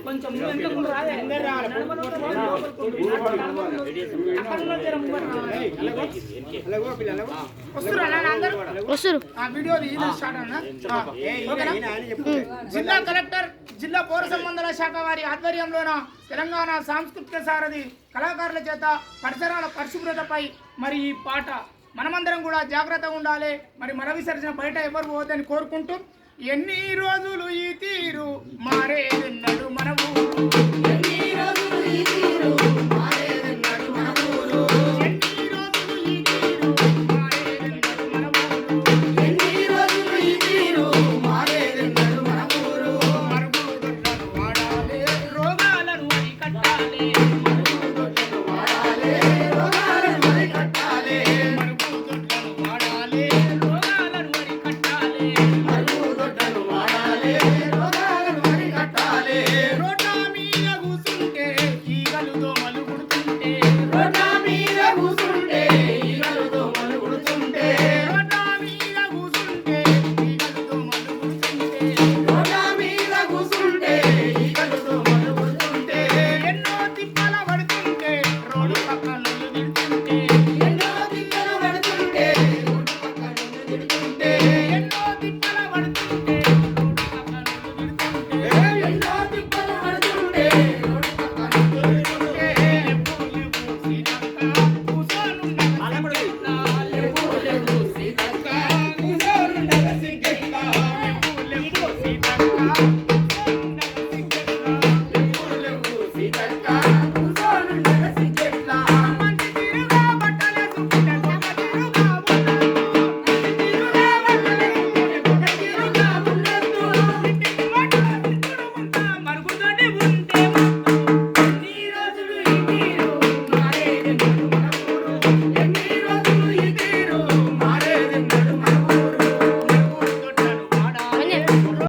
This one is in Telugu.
కొంచెం జిల్లా కలెక్టర్ జిల్లా పౌర సంబంధాల శాఖ వారి ఆధ్వర్యంలోన తెలంగాణ సాంస్కృతిక సారథి కళాకారుల చేత పరిసరాల పరిశుభ్రతపై మరి ఈ పాట మనమందరం కూడా జాగ్రత్తగా ఉండాలి. మరి మల విసర్జన బయట ఎవరు పోవద్దని కోరుకుంటూ ఎన్ని రోజులు ఈ తీరు మారేదెన్నడు మన ఊరు ఎన్ని రోజులు ఈ తీరు మారేదెన్నడు మన ఊరు ఎన్ని రోజులు ఈ తీరు మారేదెన్నడు మన ఊరు ఎన్ని రోజులు ఈ తీరు మారేదెన్నడు మన ఊరు మరుగుదొడ్లను వాడాలి రోగాలను అరికట్టాలి మరుగుదొడ్లను వాడాలి రోగాలను అరికట్టాలి మరుగుదొడ్లను వాడాలి రోగాలను అరికట్టాలి రోడ్ల మీద కూసుంటే ఈగలు దోమలు కుడుతుంటే రోడ్ల మీద కూసుంటే ఈగలు దోమలు కుడుతుంటే రోడ్ల మీద కూసుంటే ఈగలు దోమలు కుడుతుంటే రోడ్ల మీద కూసుంటే ఈగలు దోమలు కుడుతుంటే ఎన్నో తిప్పల పడుతుంటే రోడ్డు పక్కన తిడుతుంటే ఎన్నో తిప్పల పడుతుంటే రోడ్డు పక్కన తిడుతుంటే ఎన్నో తిప్పల పడుతుంటే Thank you.